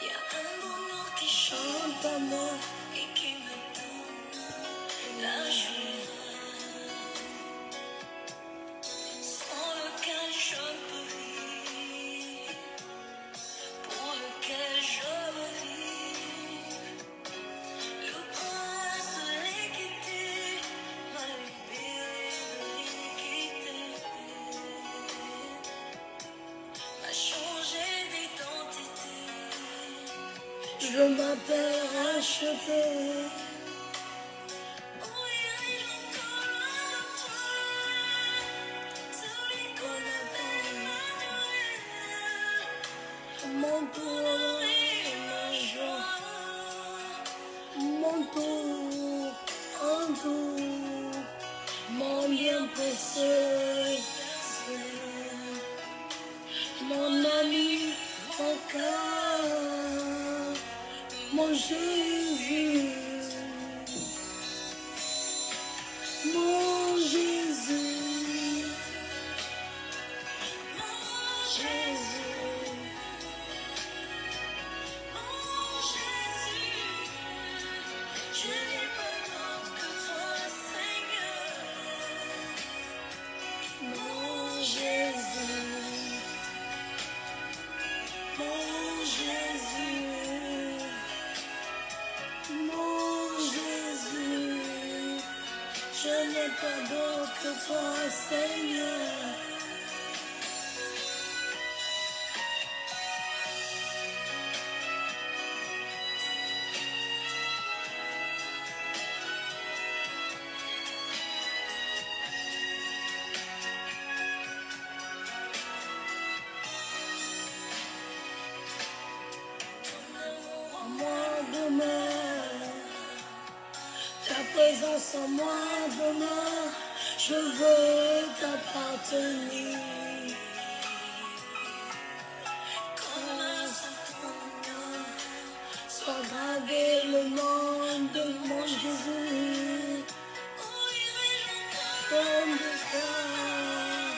y a un bonheur qui chante à moi et qui me donne la joie, sans lequel je ne peux vivre, pour lequel je veux vivre. Le prince de l'équité m'a libéré de l'iniquité, m'a changé d'identité. Je m'appelle racheté. Oh, il encore loin de toi, celui qu'on appelle Emmanuel. Mon tour et ma joie, mon tour en tout, mon bien précieux, mon ami, mon cœur, mon Jésus, mon Jésus, mon Jésus, mon Jésus. Je n'ai pas d'autre que toi, Seigneur. Mon Jésus, mon Jésus, mon Jésus. Je n'ai pas d'autre que toi, Seigneur. Ton amour en moi demeure, ta présence en moi demeure. Je veux t'appartenir. Comme un certain soit gravé le nom de mon Jésus. Comme le frère,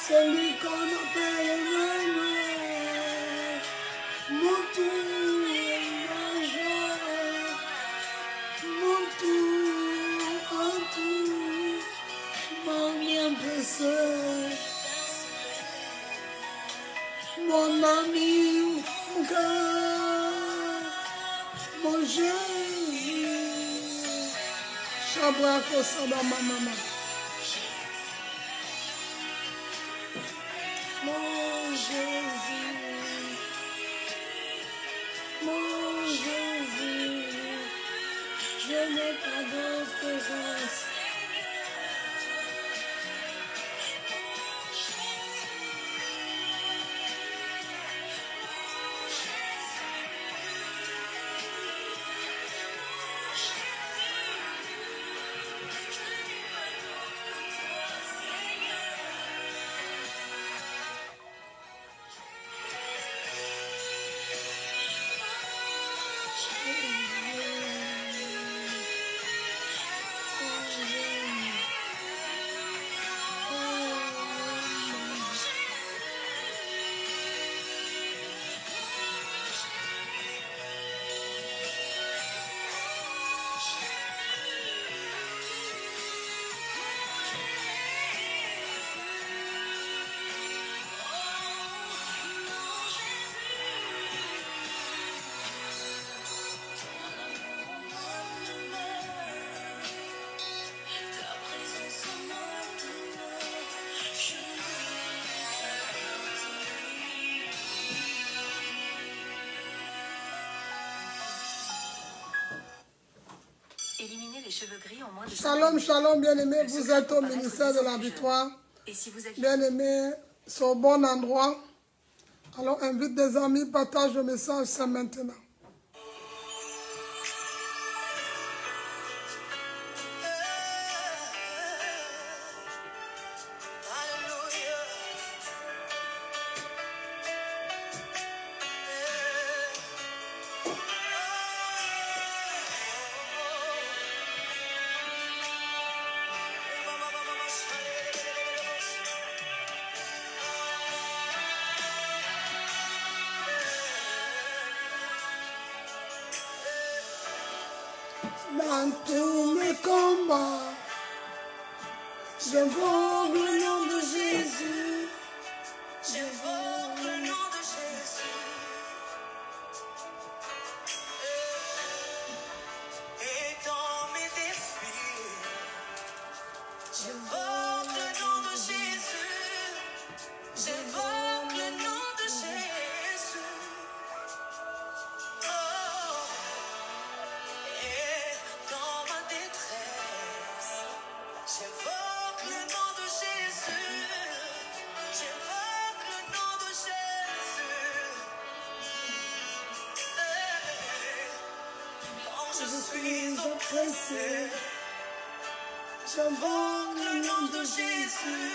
celui qu'on appelle Emmanuel. Mon tour et ma joie, mon tour en tout, mon bien précieux, mon ami, mon cœur, mon Jésus. Shabrako Sabama Mama. Mon Jésus, mon Jésus, je n'ai pas d'autre grâce. Éliminer les cheveux gris en moins de Shalom, shalom, bien-aimés, vous êtes au ministère de la victoire. Et si vous êtes Bien-aimés, c'est au bon endroit. Alors invite des amis, partage le message, c'est maintenant. dans tous mes combats. J'invoque le nom de Jésus. J'invoque le nom de Jésus. Et dans mes défis, j'invoque le nom de Jésus. J'invoque le nom de Jésus. Oh. Et dans ma détresse, j'invoque le nom de Jésus. J'invoque le nom de Jésus. Quand je suis oppressé, j'invoque le nom de Jésus.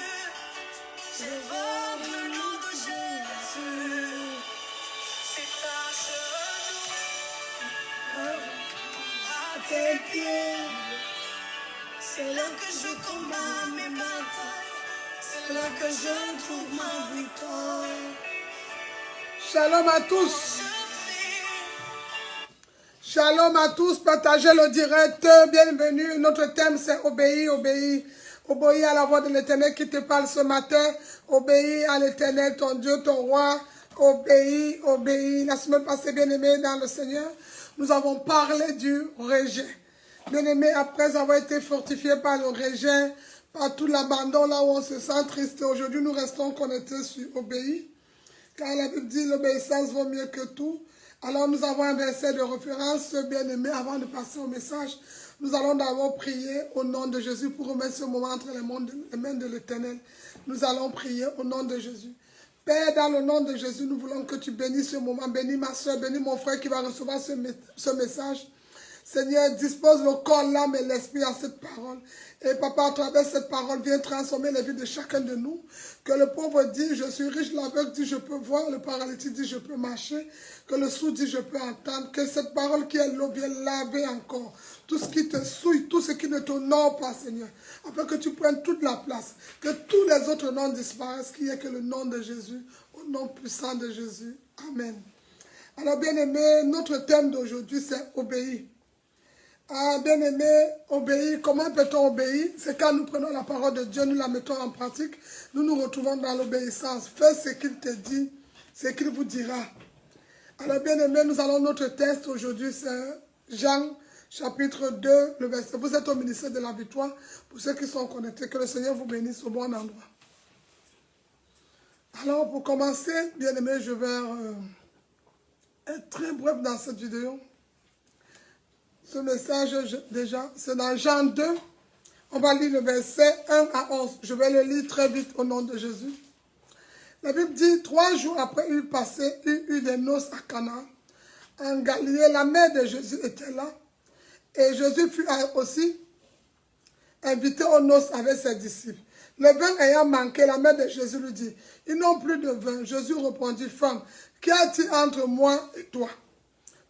J'invoque le nom de Jésus. C'est à genoux, à tes pieds. C'est là que je combats mes batailles. C'est là que je trouve ma victoire. Shalom à tous. Je prie. Shalom à tous. Partagez le direct. Bienvenue. Notre thème c'est obéir, obéir. Obéis à la voix de l'Éternel qui te parle ce matin. Obéis à l'Éternel, ton Dieu, ton roi. Obéis, obéis. La semaine passée, bien-aimés dans le Seigneur, nous avons parlé du rejet. Bien-aimés, après avoir été fortifiés par le rejet, par tout l'abandon, là où on se sent triste, aujourd'hui nous restons connectés sur obéir. Car la Bible dit l'obéissance vaut mieux que tout. Alors nous avons un verset de référence, bien-aimés, avant de passer au message. Nous allons d'abord prier au nom de Jésus pour remettre ce moment entre les mains de l'Éternel. Nous allons prier au nom de Jésus. Père, dans le nom de Jésus, nous voulons que tu bénisses ce moment. Bénis ma soeur, bénis mon frère qui va recevoir ce message. Seigneur, dispose le corps, l'âme et l'esprit à cette parole. Et papa, à travers cette parole, viens transformer la vie de chacun de nous. Que le pauvre dit, je suis riche, l'aveugle dit, je peux voir, le paralytique dit, je peux marcher. Que le sourd dit, je peux entendre. Que cette parole qui est l'eau vienne laver encore tout ce qui te souille, tout ce qui ne t'honore pas, Seigneur. Afin que tu prennes toute la place. Que tous les autres noms disparaissent, qu'il n'y ait que le nom de Jésus, au nom puissant de Jésus. Amen. Alors, bien-aimés, notre thème d'aujourd'hui, c'est obéir. Ah, bien-aimé, obéir. Comment peut-on obéir? C'est quand nous prenons la parole de Dieu, nous la mettons en pratique, nous nous retrouvons dans l'obéissance. Fais ce qu'il te dit, ce qu'il vous dira. Alors, bien-aimé, nous allons notre texte aujourd'hui, c'est Jean, chapitre 2, le verset. Vous êtes au ministère de la victoire. Pour ceux qui sont connectés, que le Seigneur vous bénisse au bon endroit. Alors, pour commencer, bien-aimé, je vais être très bref dans cette vidéo. Ce message, déjà, c'est dans Jean 2. On va lire le verset 1 à 11. Je vais le lire très vite au nom de Jésus. La Bible dit, 3 jours après il eut des noces à Cana. En Galilée, la mère de Jésus était là. Et Jésus fut aussi invité aux noces avec ses disciples. Le vin ayant manqué, la mère de Jésus lui dit, ils n'ont plus de vin. Jésus répondit, femme, qu'y a-t-il entre moi et toi?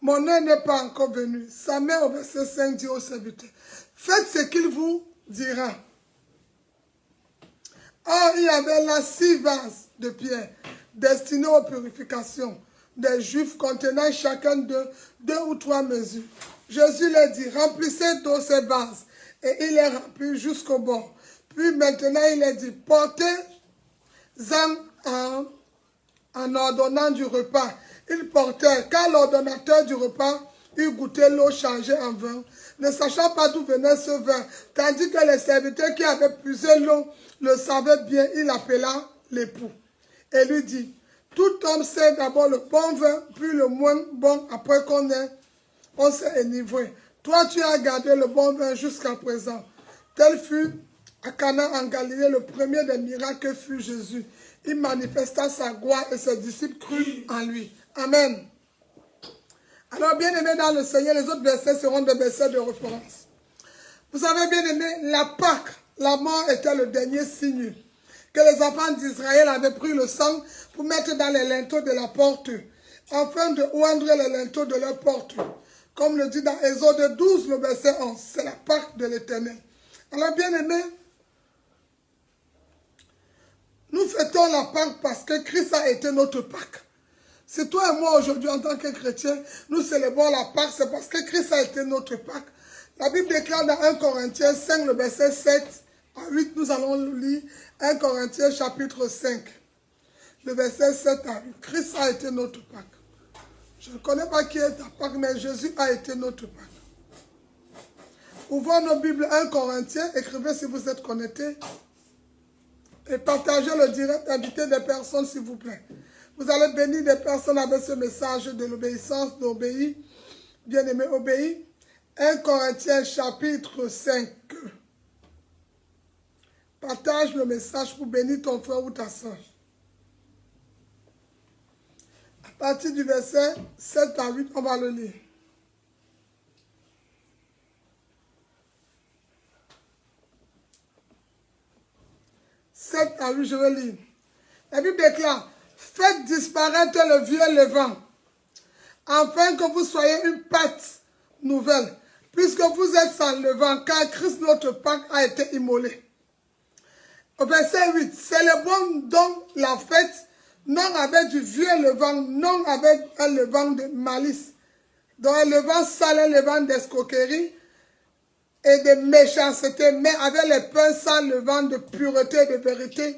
Mon heure n'est pas encore venue. Sa mère, au verset 5, dit au serviteur, faites ce qu'il vous dira. Or, il y avait là 6 vases de pierre destinés aux purifications des Juifs contenant chacun de 2 ou 3 mesures. Jésus leur dit, remplissez d'eau ces vases. Et il les remplit jusqu'au bord. Puis maintenant, il leur dit, portez-en en ordonnant du repas. Ils portèrent, car l'ordonnateur du repas eut goûté l'eau changée en vin, ne sachant pas d'où venait ce vin, tandis que les serviteurs qui avaient puisé l'eau le savaient bien. Il appela l'époux et lui dit, tout homme sait d'abord le bon vin, puis le moins bon après qu'on s'est enivré. Toi, tu as gardé le bon vin jusqu'à présent. Tel fut à Cana en Galilée le premier des miracles que fut Jésus. Il manifesta sa gloire et ses disciples crurent en lui. Amen. Alors, bien-aimés dans le Seigneur, les autres versets seront des versets de référence. Vous savez, bien-aimés, la Pâque, la mort était le dernier signe que les enfants d'Israël avaient pris le sang pour mettre dans les linteaux de la porte, afin de oindre les linteaux de leur porte. Comme le dit dans Exode 12, le verset 11, c'est la Pâque de l'Éternel. Alors, bien-aimés, nous fêtons la Pâque parce que Christ a été notre Pâque. C'est toi et moi aujourd'hui en tant que chrétiens, nous célébrons la Pâque, c'est parce que Christ a été notre Pâque. La Bible déclare dans 1 Corinthiens 5, le verset 7 à 8, nous allons lire 1 Corinthiens chapitre 5, le verset 7 à 8. Christ a été notre Pâque. Je ne connais pas qui est ta Pâque, mais Jésus a été notre Pâque. Ouvrons nos Bibles 1 Corinthiens, écrivez si vous êtes connectés. Et partagez le direct, invitez des personnes s'il vous plaît. Vous allez bénir des personnes avec ce message de l'obéissance, d'obéir. Bien-aimé, obéir. 1 Corinthiens chapitre 5. Partage le message pour bénir ton frère ou ta soeur. À partir du verset 7 à 8, on va le lire. À 8, je vais lire. La Bible déclare, faites disparaître le vieux levain, afin que vous soyez une pâte nouvelle, puisque vous êtes sans levain, car Christ notre Pâque a été immolé. Au verset 8, célébrons donc la fête, non avec du vieux levain, non avec un levain de malice, dont un levain sale, un levain d'escroquerie et de méchanceté, mais avec les pains sans levain de pureté et de vérité.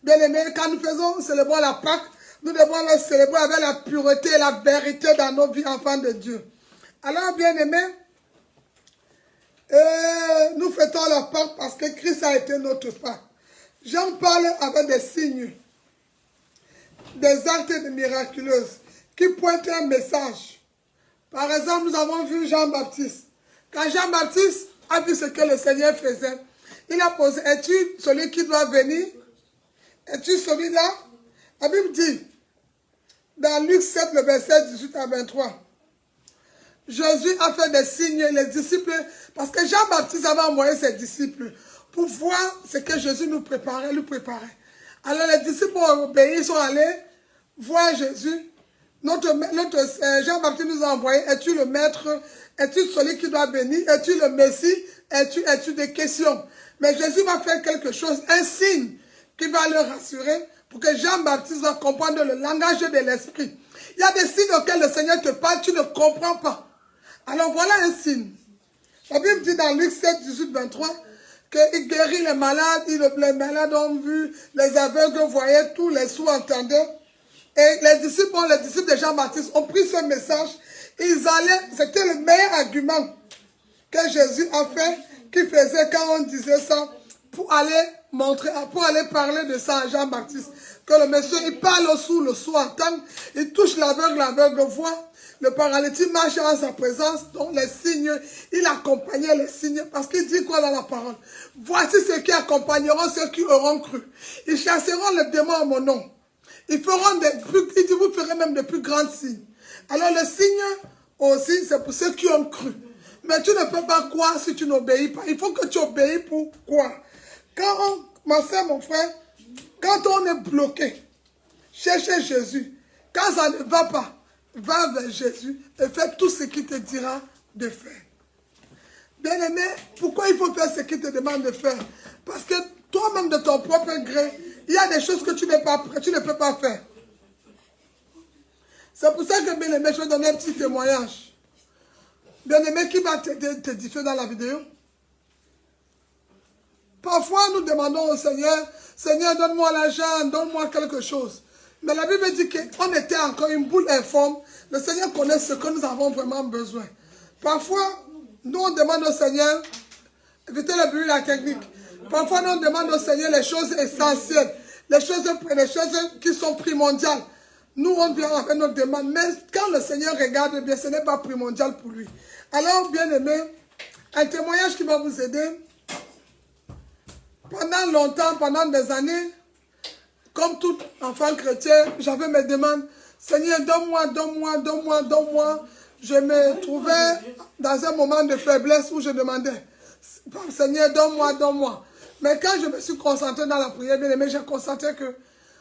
Bien aimé, quand nous célébrons la Pâque, nous devons le célébrer avec la pureté et la vérité dans nos vies, enfants de Dieu. Alors, bien aimé, nous fêtons la Pâque parce que Christ a été notre Pâque. J'en parle avec des signes, des actes miraculeux qui pointent un message. Par exemple, nous avons vu Jean-Baptiste. Quand Jean-Baptiste a vu ce que le Seigneur faisait, il a posé, es-tu celui qui doit venir? Es-tu celui-là? La Bible dit, dans Luc 7, le verset 18 à 23, Jésus a fait des signes, les disciples, parce que Jean-Baptiste avait envoyé ses disciples pour voir ce que Jésus lui préparait. Alors les disciples ont obéi, ils sont allés voir Jésus. Notre Jean-Baptiste nous a envoyé, es-tu le maître? Es-tu celui qui doit venir? Es-tu le Messie? Es-tu des questions? Mais Jésus va faire quelque chose, un signe qui va le rassurer pour que Jean-Baptiste va comprendre le langage de l'esprit. Il y a des signes auxquels le Seigneur te parle, tu ne comprends pas. Alors voilà un signe. La Bible dit dans Luc 7, 18, 23, qu'il guérit les malades, les malades ont vu, les aveugles voyaient, tous les sourds entendaient. Et les disciples de Jean-Baptiste ont pris ce message. Ils allaient, c'était le meilleur argument que Jésus a fait, qu'il faisait quand on disait ça, pour aller montrer, pour aller parler de ça à Jean-Baptiste. Que le monsieur, il parle au sourd, le sourd entend, il touche l'aveugle voit, le paralytique marche en sa présence, donc les signes, il accompagnait les signes, parce qu'il dit quoi dans la parole? Voici ceux qui accompagneront ceux qui auront cru. Ils chasseront les démons en mon nom. Ils feront il dit, vous ferez même de plus grands signes. Alors le signe aussi, c'est pour ceux qui ont cru. Mais tu ne peux pas croire si tu n'obéis pas. Il faut que tu obéis pour croire. Ma soeur, mon frère, quand on est bloqué, cherchez Jésus. Quand ça ne va pas, va vers Jésus et fais tout ce qu'il te dira de faire. Bien aimé, pourquoi il faut faire ce qu'il te demande de faire? Parce que toi-même de ton propre gré, il y a des choses que tu ne peux pas faire. C'est pour ça que, bien aimé, je vais donner un petit témoignage. Bien aimé, qui va t'édifier dans la vidéo? Parfois, nous demandons au Seigneur, Seigneur, donne-moi l'argent, donne-moi quelque chose. Mais la Bible dit qu'on était encore une boule informe. Le Seigneur connaît ce que nous avons vraiment besoin. Parfois, nous on demande au Seigneur, évitez le bruit, la technique. Parfois, nous on demande au Seigneur les choses essentielles, les choses qui sont primordiales. Nous, on vient avec notre demande, mais quand le Seigneur regarde bien, ce n'est pas primordial pour lui. Alors, bien aimé, un témoignage qui va vous aider. Pendant longtemps, pendant des années, comme tout enfant chrétien, j'avais mes demandes. Seigneur, donne-moi, donne-moi, donne-moi, donne-moi. Je me trouvais dans un moment de faiblesse où je demandais, Seigneur, donne-moi, donne-moi. Mais quand je me suis concentré dans la prière, bien aimé, j'ai constaté que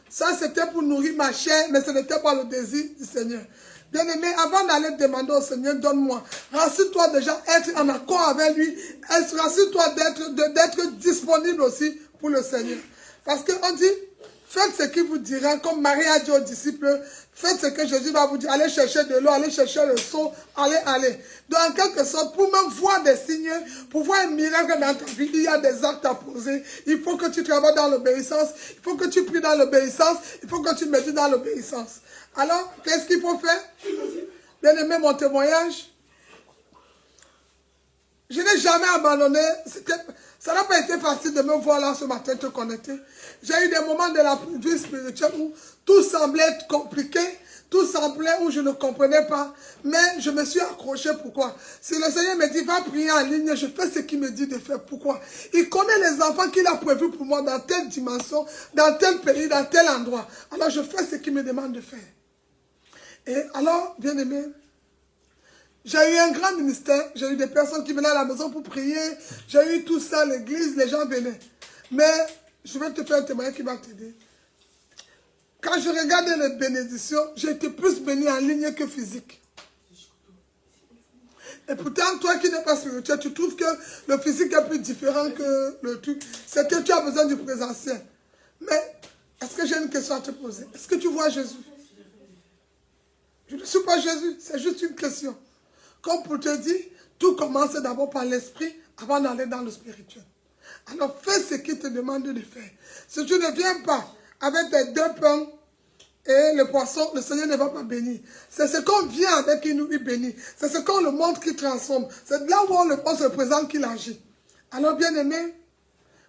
ça c'était pour nourrir ma chair, mais ce n'était pas le désir du Seigneur. Bien aimé, avant d'aller demander au Seigneur, donne-moi. Rassure-toi déjà, être en accord avec lui. Rassure-toi d'être disponible aussi pour le Seigneur. Parce qu'on dit, Faites ce qu'il vous dira, comme Marie a dit aux disciples, faites ce que Jésus va vous dire. Allez chercher de l'eau, allez chercher le seau, allez. Donc, en quelque sorte, pour même voir des signes, pour voir un miracle dans ta vie, il y a des actes à poser. Il faut que tu travailles dans l'obéissance, il faut que tu pries dans l'obéissance, il faut que tu médites dans l'obéissance. Alors, qu'est-ce qu'il faut faire? Bien aimé, mon témoignage. Je n'ai jamais abandonné. Ça n'a pas été facile de me voir là ce matin te connecter. J'ai eu des moments de la vie spirituelle où tout semblait être compliqué, tout semblait où je ne comprenais pas. Mais je me suis accroché. Pourquoi? Si le Seigneur me dit, va prier en ligne, je fais ce qu'il me dit de faire. Pourquoi? Il connaît les enfants qu'il a prévus pour moi dans telle dimension, dans tel pays, dans tel endroit. Alors je fais ce qu'il me demande de faire. Et alors, bien aimé, j'ai eu un grand ministère, j'ai eu des personnes qui venaient à la maison pour prier, j'ai eu tout ça, l'église, les gens venaient. Mais je vais te faire un témoignage qui va t'aider. Quand je regardais les bénédictions, j'ai été plus béni en ligne que physique. Et pourtant, toi qui n'es pas spirituel, tu trouves que le physique est plus différent que le truc. C'est que tu as besoin du présentiel. Mais, est-ce que j'ai une question à te poser? Est-ce que tu vois Jésus? Je ne suis pas Jésus, c'est juste une question. Comme pour te dire, tout commence d'abord par l'esprit avant d'aller dans le spirituel. Alors fais ce qu'il te demande de faire. Si tu ne viens pas avec tes 2 pains et le poisson, le Seigneur ne va pas bénir. C'est ce qu'on vient avec qui nous bénit. C'est ce qu'on le montre qui transforme. C'est là où on se présente qu'il agit. Alors bien aimé,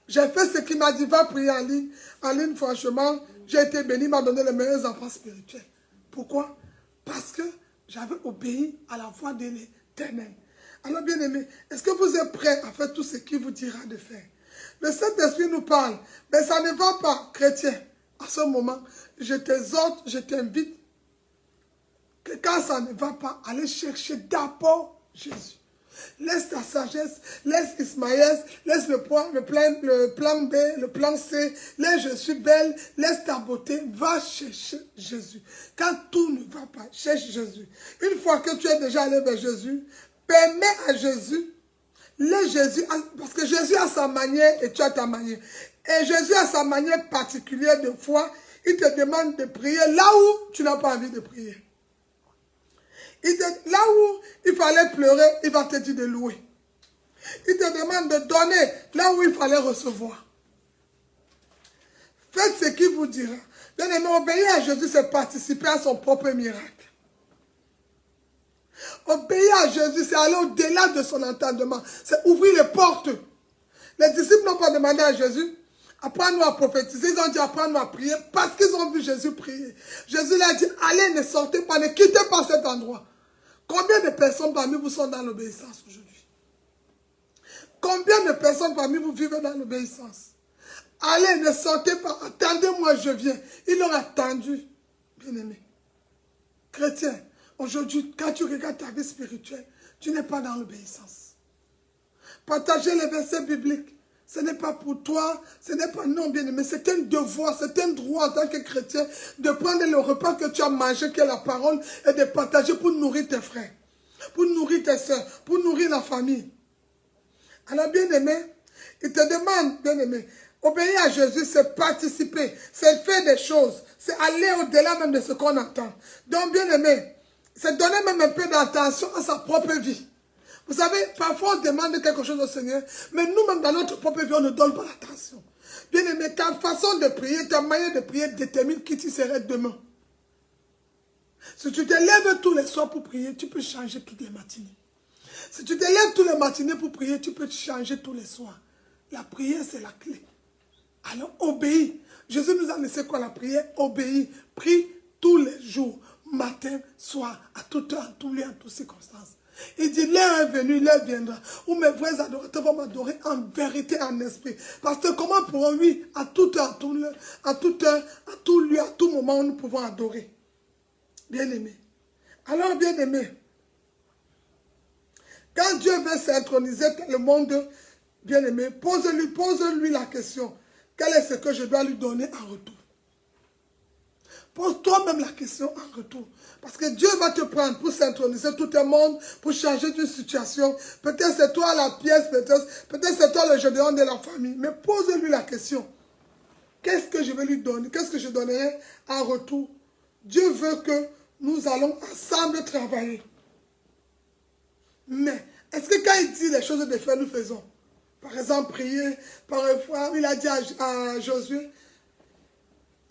j'ai fait ce qu'il m'a dit, va prier en ligne. En ligne, franchement, j'ai été béni, il m'a donné les meilleurs enfants spirituels. Pourquoi? Parce que j'avais obéi à la voix de l'Éternel. Alors bien aimé, est-ce que vous êtes prêts à faire tout ce qu'il vous dira de faire? Le Saint-Esprit nous parle, mais ça ne va pas, chrétien. À ce moment, je t'exhorte, je t'invite, que quand ça ne va pas, allez chercher d'abord Jésus. Laisse ta sagesse, laisse Ismaël, laisse le plan B, le plan C, laisse je suis belle, laisse ta beauté, va chercher Jésus. Quand tout ne va pas, cherche Jésus. Une fois que tu es déjà allé vers Jésus, permets à Jésus, parce que Jésus a sa manière et tu as ta manière. Et Jésus a sa manière particulière de foi, il te demande de prier là où tu n'as pas envie de prier. Là où il fallait pleurer, il va te dire de louer. Il te demande de donner là où il fallait recevoir. Faites ce qu'il vous dira. Bien aimé, obéir à Jésus, c'est participer à son propre miracle. Obéir à Jésus, c'est aller au-delà de son entendement. C'est ouvrir les portes. Les disciples n'ont pas demandé à Jésus, apprends-nous à prophétiser. Ils ont dit, apprends-nous à prier parce qu'ils ont vu Jésus prier. Jésus leur a dit, allez, ne sortez pas, ne quittez pas cet endroit. Combien de personnes parmi vous sont dans l'obéissance aujourd'hui? Combien de personnes parmi vous vivent dans l'obéissance? Allez, ne sortez pas, attendez-moi, je viens. Ils l'ont attendu, bien-aimé. Chrétien, aujourd'hui, quand tu regardes ta vie spirituelle, tu n'es pas dans l'obéissance. Partager les versets bibliques, ce n'est pas pour toi, ce n'est pas non, bien-aimé, c'est un devoir, c'est un droit en tant que chrétien de prendre le repas que tu as mangé, qui est la parole, et de partager pour nourrir tes frères, pour nourrir tes soeurs, pour nourrir la famille. Alors, bien-aimé, il te demande, bien-aimé, obéir à Jésus, c'est participer, c'est faire des choses, c'est aller au-delà même de ce qu'on entend. Donc, bien-aimé, c'est donner même un peu d'attention à sa propre vie. Vous savez, parfois on demande quelque chose au Seigneur, mais nous-mêmes dans notre propre vie, on ne donne pas l'attention. Bien-aimé, ta façon de prier, ta manière de prier détermine qui tu serais demain. Si tu te lèves tous les soirs pour prier, tu peux changer toutes les matinées. Si tu te lèves tous les matinées pour prier, tu peux changer tous les soirs. La prière, c'est la clé. Alors, obéis. Jésus nous a laissé quoi la prière? Obéis. Prie tous les jours, matin, soir, à toute heure, à tout lieu, en toutes circonstances. Il dit, l'heure est venue, l'heure viendra, où mes vrais adorateurs vont m'adorer en vérité, en esprit. Parce que comment pourrons, oui, à toute heure, à tout lieu, à tout moment, nous pouvons adorer. Bien-aimé. Alors, bien-aimé, quand Dieu veut s'introniser le monde, bien-aimé, pose-lui la question. Quel est ce que je dois lui donner en retour? Pose toi-même la question en retour. Parce que Dieu va te prendre pour s'introniser tout le monde, pour changer d'une situation. Peut-être c'est toi la pièce, peut-être c'est toi le gédéon de la famille. Mais pose-lui la question. Qu'est-ce que que je vais lui donner? Qu'est-ce que je donnerai en retour? Dieu veut que nous allons ensemble travailler. Mais, est-ce que quand il dit les choses de faire, nous faisons? Par exemple, prier, parfois, il a dit à Josué,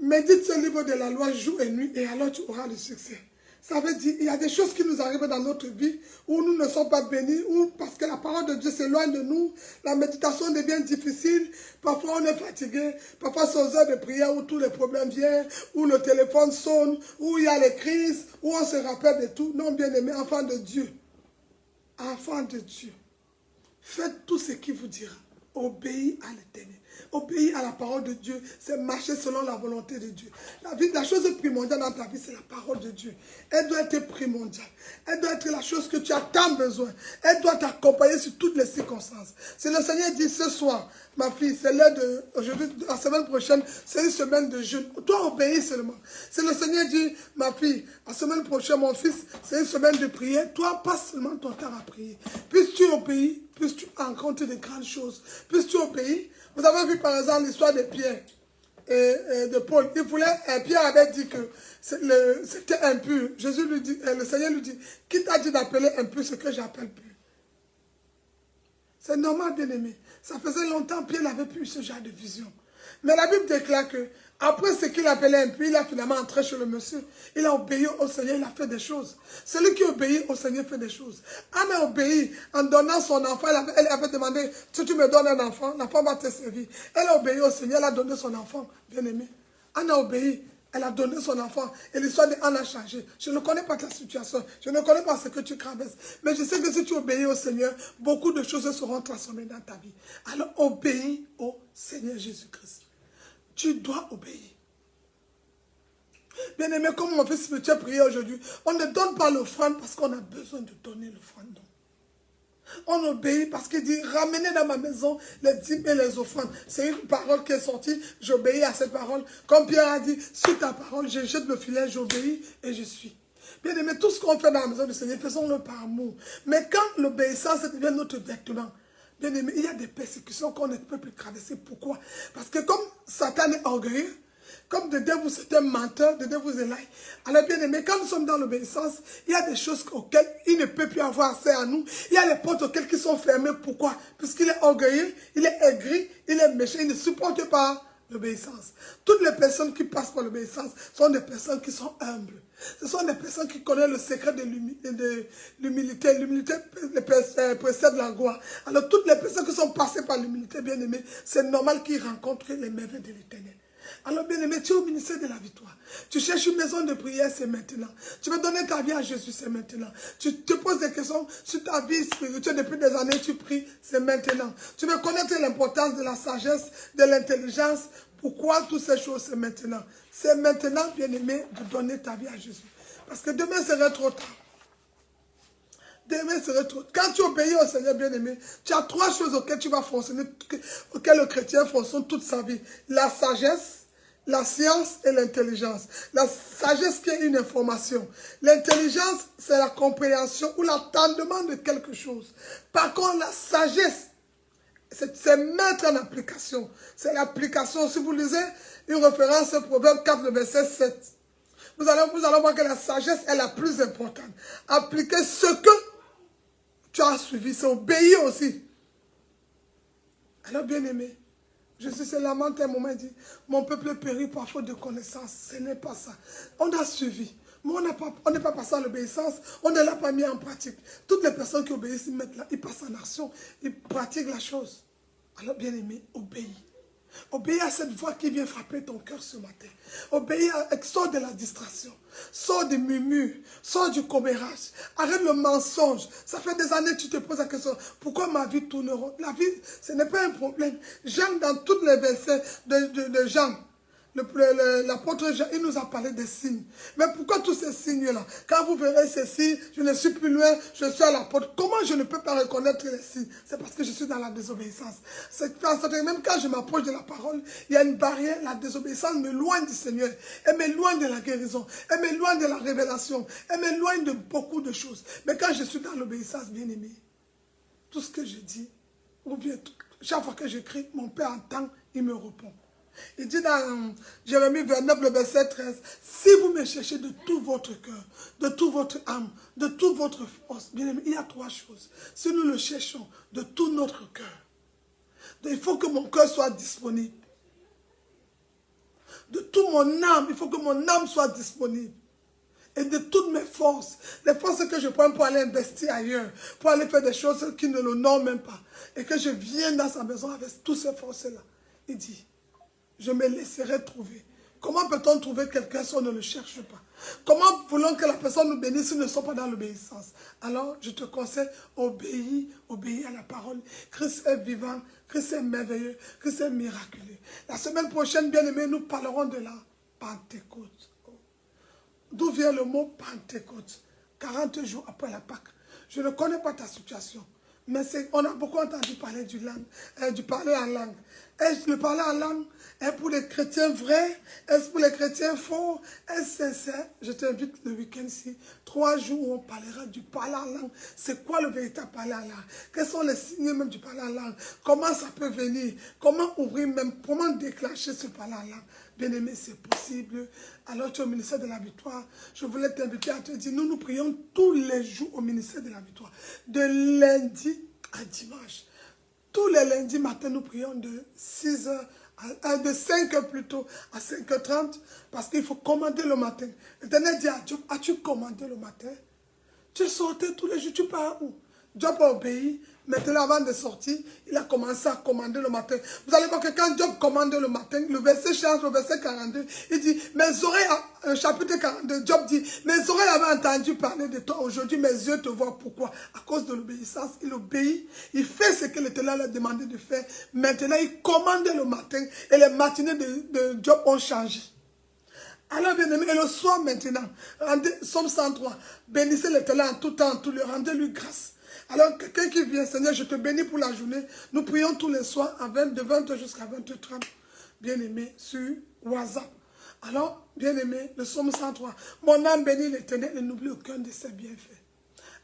médite ce livre de la loi jour et nuit et alors tu auras le succès. Ça veut dire il y a des choses qui nous arrivent dans notre vie où nous ne sommes pas bénis, ou parce que la parole de Dieu s'éloigne de nous, la méditation devient difficile, parfois on est fatigué, parfois c'est aux heures de prière où tous les problèmes viennent, où le téléphone sonne, où il y a les crises, où on se rappelle de tout. Non, bien-aimé, enfant de Dieu, faites tout ce qu'il vous dira. Obéis à l'Éternel. Obéis à la parole de Dieu. C'est marcher selon la volonté de Dieu. La chose primordiale dans ta vie, c'est la parole de Dieu. Elle doit être primordiale. Elle doit être la chose que tu as tant besoin. Elle doit t'accompagner sur toutes les circonstances. Si le Seigneur dit ce soir, ma fille, c'est l'heure de... Aujourd'hui, la semaine prochaine, c'est une semaine de jeûne. Toi, obéis seulement. Si le Seigneur dit, ma fille, la semaine prochaine, mon fils, c'est une semaine de prière. Toi, passe seulement ton temps à prier. Puis tu obéis, puis tu rencontres de grandes choses. Puis tu obéis. Vous avez vu par exemple l'histoire de Pierre et de Paul. Pierre avait dit que c'était impur. Jésus lui dit, le Seigneur lui dit, qui t'a dit d'appeler impur ce que j'appelle pur? C'est normal, bien aimé. Ça faisait longtemps Pierre n'avait plus ce genre de vision. Mais la Bible déclare que après ce qu'il appelait impur, il a finalement entré chez le monsieur. Il a obéi au Seigneur, il a fait des choses. Celui qui obéit au Seigneur fait des choses. Anne a obéi en donnant son enfant. Elle avait demandé, si tu me donnes un enfant, l'enfant va te servir. Elle a obéi au Seigneur, elle a donné son enfant, bien aimé. Anne a obéi, elle a donné son enfant. Et l'histoire d'Anne a changé. Je ne connais pas ta situation, je ne connais pas ce que tu traverses. Mais je sais que si tu obéis au Seigneur, beaucoup de choses seront transformées dans ta vie. Alors obéis au Seigneur Jésus-Christ. Tu dois obéir. Bien aimé, comme mon fils spirituel priait aujourd'hui, on ne donne pas l'offrande parce qu'on a besoin de donner l'offrande. On obéit parce qu'il dit, ramenez dans ma maison les dîmes et les offrandes. C'est une parole qui est sortie, j'obéis à cette parole. Comme Pierre a dit, sur ta parole, je jette le filet, j'obéis et je suis. Bien aimé, tout ce qu'on fait dans la maison du Seigneur, faisons-le par amour. Mais quand l'obéissance devient notre vêtement, bien aimé, il y a des persécutions qu'on ne peut plus traverser. Pourquoi? Parce que comme Satan est orgueilleux, comme the devil c'est un menteur, the devil est là. Alors bien aimé, quand nous sommes dans l'obéissance, il y a des choses auxquelles il ne peut plus avoir accès à nous. Il y a des portes auxquelles qui sont fermées. Pourquoi? Puisqu'il est orgueilleux, il est aigri, il est méchant, il ne supporte pas l'obéissance. Toutes les personnes qui passent par l'obéissance sont des personnes qui sont humbles. Ce sont des personnes qui connaissent le secret de l'humilité. L'humilité précède la gloire. Alors toutes les personnes qui sont passées par l'humilité, bien aimé, c'est normal qu'ils rencontrent les merveilles de l'Éternel. Alors bien aimé, tu es au ministère de la victoire. Tu cherches une maison de prière, c'est maintenant. Tu veux donner ta vie à Jésus, c'est maintenant. Tu te poses des questions sur ta vie spirituelle depuis des années, tu pries, c'est maintenant. Tu veux connaître l'importance de la sagesse, de l'intelligence. Pourquoi toutes ces choses, c'est maintenant. C'est maintenant, bien aimé, de donner ta vie à Jésus. Parce que demain serait trop tard. Demain serait trop. Quand tu obéis au Seigneur bien-aimé, tu as trois choses auxquelles tu vas fonctionner, auxquelles le chrétien fonctionne toute sa vie. La sagesse, la science et l'intelligence. La sagesse qui est une information. L'intelligence, c'est la compréhension ou l'entendement de quelque chose. Par contre, la sagesse, c'est mettre en application. C'est l'application. Si vous lisez une référence au Proverbe 4, le verset 7, vous allez voir que la sagesse est la plus importante. Appliquer ce que tu as suivi, c'est obéir aussi. Alors, bien-aimé, Jésus se lamente un moment et dit, mon peuple périt par faute de connaissance. Ce n'est pas ça. On a suivi, mais on n'est pas passé à l'obéissance, on ne l'a pas mis en pratique. Toutes les personnes qui obéissent, ils mettent là, ils passent en action, ils pratiquent la chose. Alors, bien-aimé, obéis. Obéis à cette voix qui vient frapper ton cœur ce matin. Obéis, sors de la distraction. Sors des murmures. Sors du commérage. Arrête le mensonge. Ça fait des années que tu te poses la question. Pourquoi ma vie tourne rond? La vie, ce n'est pas un problème. Jean, dans tous les versets de Jean, l'apôtre Jean, il nous a parlé des signes. Mais pourquoi tous ces signes-là? Quand vous verrez ces signes, je ne suis plus loin, je suis à la porte. Comment je ne peux pas reconnaître les signes? C'est parce que je suis dans la désobéissance. Même quand je m'approche de la parole, il y a une barrière. La désobéissance m'éloigne du Seigneur. Elle m'éloigne de la guérison. Elle m'éloigne de la révélation. Elle m'éloigne de beaucoup de choses. Mais quand je suis dans l'obéissance, bien aimé, tout ce que je dis, ou bien chaque fois que j'écris, mon Père entend, il me répond. Il dit dans Jérémie 29, le verset 13, si vous me cherchez de tout votre cœur, de toute votre âme, de toute votre force, bien aimé, il y a trois choses. Si nous le cherchons de tout notre cœur, il faut que mon cœur soit disponible. De toute mon âme, il faut que mon âme soit disponible. Et de toutes mes forces, les forces que je prends pour aller investir ailleurs, pour aller faire des choses qui ne l'honorent même pas, et que je vienne dans sa maison avec toutes ces forces-là. Il dit, je me laisserai trouver. Comment peut-on trouver quelqu'un si on ne le cherche pas? Comment voulons que la personne nous bénisse si nous ne sommes pas dans l'obéissance? Alors, je te conseille, obéis à la parole. Christ est vivant, Christ est merveilleux, Christ est miraculeux. La semaine prochaine, bien aimé, nous parlerons de la Pentecôte. D'où vient le mot Pentecôte? 40 jours après la Pâque. Je ne connais pas ta situation, mais on a beaucoup entendu parler du parler en langue. Est-ce le parler en langue est pour les chrétiens vrais? Est-ce pour les chrétiens faux? Est-ce sincère? Je t'invite le week-end-ci, 3 jours où on parlera du parler en langue. C'est quoi le véritable parler en langue? Quels sont les signes même du parler en langue? Comment ça peut venir? Comment ouvrir même? Comment déclencher ce parler en langue? Bien-aimé, c'est possible. Alors tu es au ministère de la victoire. Je voulais t'inviter à te dire, nous prions tous les jours au ministère de la victoire. De lundi à dimanche. Tous les lundis matin, nous prions de 6 heures, de 5 heures plutôt, à 5h30, parce qu'il faut commander le matin. L'Éternel dit à Job, as-tu commandé le matin? Tu sortais tous les jours, tu pars où? Job a obéi. Maintenant, avant de sortir, il a commencé à commander le matin. Vous allez voir que quand Job commande le matin, le verset change, le verset 42, il dit, mes oreilles, chapitre 42, Job dit, mes oreilles avaient entendu parler de toi, aujourd'hui mes yeux te voient. Pourquoi? À cause de l'obéissance. Il obéit, il fait ce que l'Éternel a demandé de faire. Maintenant, il commande le matin et les matinées de Job ont changé. Alors, bien aimé, et le soir maintenant, Somme 103, bénissez l'Éternel en tout temps, en tout lieu, rendez-lui grâce. Alors, quelqu'un qui vient, Seigneur, je te bénis pour la journée. Nous prions tous les soirs de 20h jusqu'à 20h30, bien aimé, sur WhatsApp. Alors, bien aimé, le Somme 103, mon âme bénit l'Éternel et n'oublie aucun de ses bienfaits.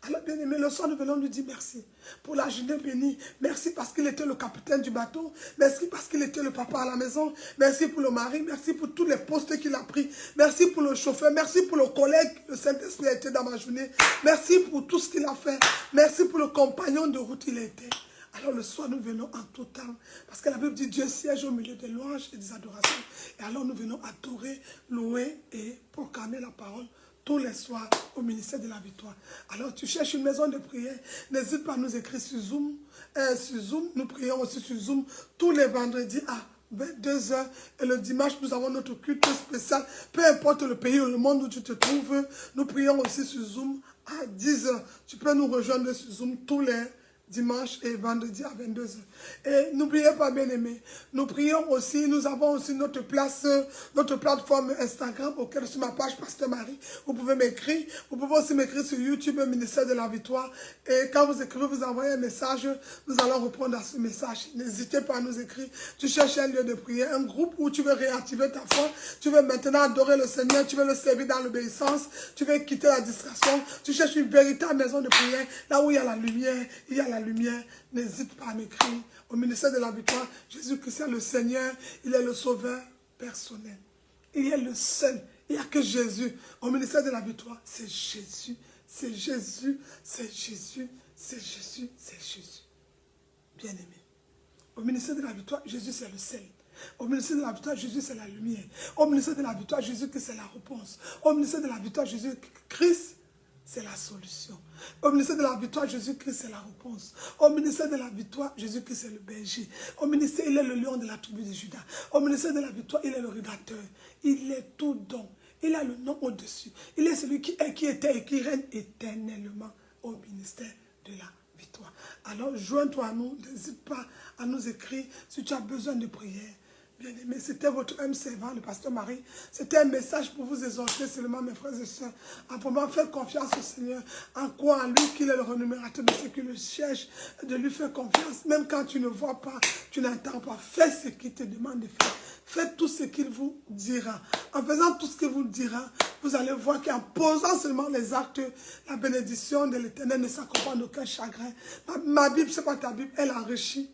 Alors, bien aimé, le soir, nous venons lui dire merci pour la journée bénie. Merci parce qu'il était le capitaine du bateau. Merci parce qu'il était le papa à la maison. Merci pour le mari. Merci pour tous les postes qu'il a pris. Merci pour le chauffeur. Merci pour le collègue. Le Saint-Esprit a été dans ma journée. Merci pour tout ce qu'il a fait. Merci pour le compagnon de route qu'il a été. Alors le soir, nous venons en tout temps. Parce que la Bible dit Dieu siège au milieu des louanges et des adorations. Et alors nous venons adorer, louer et proclamer la parole tous les soirs au ministère de la victoire. Alors tu cherches une maison de prière, n'hésite pas à nous écrire sur Zoom. Nous prions aussi sur Zoom tous les vendredis à 22h. Et le dimanche, nous avons notre culte spécial. Peu importe le pays ou le monde où tu te trouves, nous prions aussi sur Zoom à 10h. Tu peux nous rejoindre sur Zoom tous les dimanche et vendredi à 22h. Et n'oubliez pas, bien aimé, nous prions aussi, nous avons aussi notre plateforme Instagram, auquel sur ma page Pasteur Marie, vous pouvez m'écrire, vous pouvez aussi m'écrire sur YouTube, Ministère de la Victoire, et quand vous écrivez, vous envoyez un message, nous allons répondre à ce message. N'hésitez pas à nous écrire. Tu cherches un lieu de prière, un groupe où tu veux réactiver ta foi, tu veux maintenant adorer le Seigneur, tu veux le servir dans l'obéissance, tu veux quitter la distraction, tu cherches une véritable maison de prière, là où il y a la lumière, il y a la lumière, n'hésite pas à m'écrire. Au ministère de la victoire, Jésus-Christ est le Seigneur, il est le sauveur personnel. Il est le seul, il n'y a que Jésus. Au ministère de la victoire, c'est Jésus, c'est Jésus, c'est Jésus, c'est Jésus, c'est Jésus. Bien-aimé. Au ministère de la victoire, Jésus c'est le seul. Au ministère de la victoire, Jésus c'est la lumière. Au ministère de la victoire, Jésus-Christ c'est la réponse. Au ministère de la victoire, Jésus-Christ c'est la solution. Au ministère de la victoire, Jésus-Christ, c'est la réponse. Au ministère de la victoire, Jésus-Christ, c'est le berger. Au ministère, il est le lion de la tribu de Judas. Au ministère de la victoire, il est le rédacteur. Il est tout don. Il a le nom au-dessus. Il est celui qui est, qui était et qui règne éternellement au ministère de la victoire. Alors, joins-toi à nous. N'hésite pas à nous écrire si tu as besoin de prière. Bien-aimé, c'était votre âme servant, le pasteur Marie. C'était un message pour vous exhorter seulement, mes frères et sœurs, à vraiment faire confiance au Seigneur, en quoi en lui qu'il est le renumérateur de ceux qui le cherchent, de lui faire confiance, même quand tu ne vois pas, tu n'entends pas. Fais ce qu'il te demande de faire. Faites tout ce qu'il vous dira. En faisant tout ce qu'il vous dira, vous allez voir qu'en posant seulement les actes, la bénédiction de l'Éternel ne s'accompagne d'aucun chagrin. Ma Bible, c'est pas ta Bible, elle enrichit.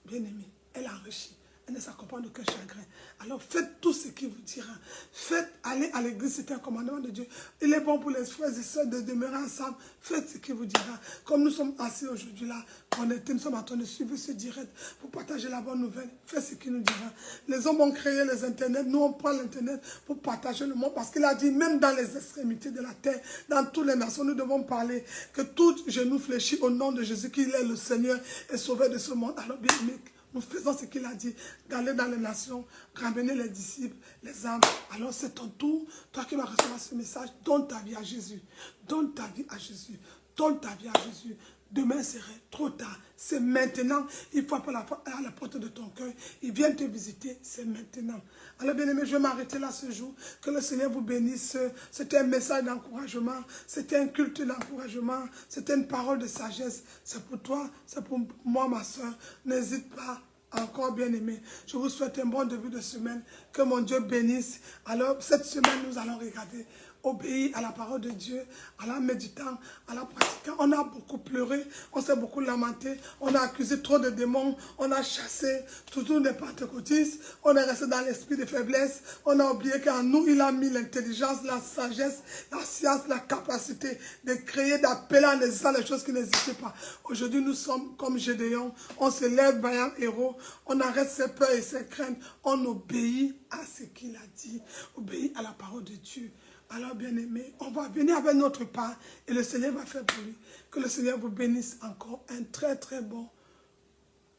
Bien-aimé, elle enrichit. elle ne s'accompagne d'aucun chagrin. Alors faites tout ce qu'il vous dira. Faites aller à l'église, c'est un commandement de Dieu. Il est bon pour les frères et sœurs de demeurer ensemble. Faites ce qu'il vous dira. Comme nous sommes assis aujourd'hui là, nous sommes en train de suivre ce direct pour partager la bonne nouvelle. Faites ce qu'il nous dira. Les hommes ont créé les internets. Nous, on prend l'internet pour partager le monde. Parce qu'il a dit, même dans les extrémités de la terre, dans toutes les nations, nous devons parler que tout genou fléchit au nom de Jésus, qu'il est le Seigneur et sauveur de ce monde. Alors bien aimé, nous faisons ce qu'il a dit, d'aller dans les nations, ramener les disciples, les âmes. Alors c'est ton tour, toi qui vas recevoir ce message, donne ta vie à Jésus. Donne ta vie à Jésus. Donne ta vie à Jésus. Demain serait trop tard. C'est maintenant. Il faut appeler à la porte de ton cœur. Il vient te visiter. C'est maintenant. Alors bien aimé, je vais m'arrêter là ce jour. Que le Seigneur vous bénisse. C'était un message d'encouragement. C'était un culte d'encouragement. C'était une parole de sagesse. C'est pour toi. C'est pour moi, ma soeur. N'hésite pas. Encore bien aimé, je vous souhaite un bon début de semaine, que mon Dieu bénisse. Alors cette semaine nous allons regarder, obéir à la parole de Dieu, en la méditant, en la pratiquant. On a beaucoup pleuré, on s'est beaucoup lamenté, on a accusé trop de démons, on a chassé toujours des pentecôtistes, on est resté dans l'esprit de faiblesse, on a oublié qu'en nous il a mis l'intelligence, la sagesse, la science, la capacité de créer, d'appeler en existant les choses qui n'existaient pas. Aujourd'hui nous sommes comme Gédéon, on se lève vaillant héros, on arrête ses peurs et ses craintes, on obéit à ce qu'il a dit, obéit à la parole de Dieu. Alors bien aimé, on va venir avec notre part et le Seigneur va faire pour lui. Que le Seigneur vous bénisse encore un très très bon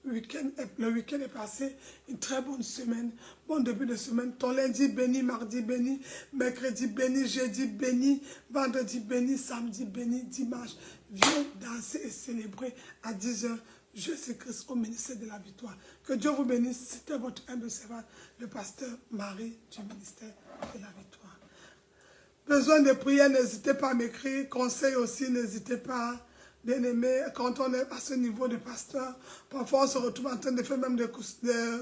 week-end. Le week-end est passé, une très bonne semaine, bon début de semaine. Ton lundi béni, mardi béni, mercredi béni, jeudi béni, vendredi béni, samedi béni, dimanche. Viens danser et célébrer à 10 h. Jésus-Christ au ministère de la victoire. Que Dieu vous bénisse. C'était votre humble servant, le pasteur Marie du ministère de la victoire. Besoin de prière, n'hésitez pas à m'écrire. Conseil aussi, n'hésitez pas. Bien aimé, quand on est à ce niveau de pasteur, parfois on se retrouve en train de faire même des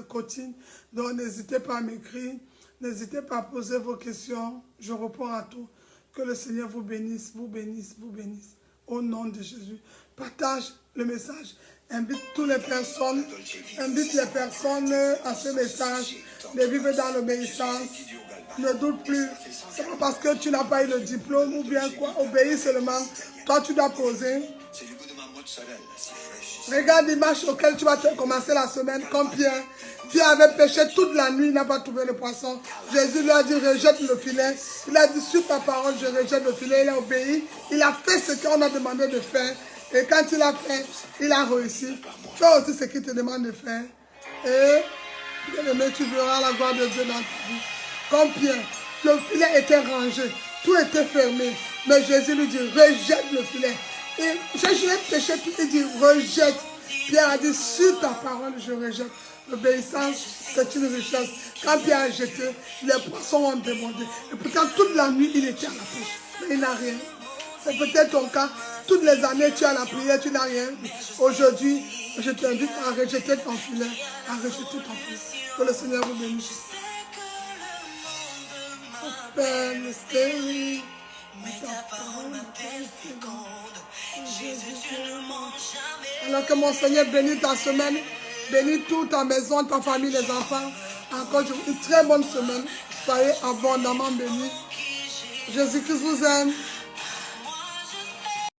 coaching. Donc n'hésitez pas à m'écrire. N'hésitez pas à poser vos questions. Je réponds à tout. Que le Seigneur vous bénisse, vous bénisse, vous bénisse. Au nom de Jésus. Partage le message. Invite toutes les personnes. Invite les personnes à ce message. De vivre dans l'obéissance. Ne doute plus. C'est pas parce que tu n'as pas eu le diplôme ou bien quoi. Obéis seulement. Toi, tu dois poser. Regarde l'image auquel tu vas commencer la semaine. Comme Pierre. Pierre avait pêché toute la nuit. Il n'a pas trouvé le poisson. Jésus lui a dit, rejette le filet. Il a dit, sur ta parole, je rejette le filet. Il a obéi. Il a fait ce qu'on a demandé de faire. Et quand il a fait, il a réussi. Fais aussi ce qu'il te demande de faire. Et, bien aimé, tu verras la gloire de Dieu dans ta vie. Comme Pierre, le filet était rangé. Tout était fermé. Mais Jésus lui dit, rejette le filet. Et Jésus a péché tout. Il dit, rejette. Pierre a dit, sur ta parole, je rejette. L'obéissance, c'est une richesse. Quand Pierre a jeté, les poissons ont demandé. Et pourtant, toute la nuit, il était à la pêche. Mais il n'a rien. C'est peut-être ton cas. Toutes les années, tu as la prière, tu n'as rien. Aujourd'hui, je t'invite à rejeter ton filet. À rejeter ton filet. Que le Seigneur vous bénisse. Père mystérieux, mais ta parole est féconde. Jésus, tu ne manques jamais. Alors que mon Seigneur bénisse ta semaine, bénisse toute ta maison, ta famille, les enfants. Encore une très bonne semaine. Soyez abondamment bénis. Jésus-Christ vous aime.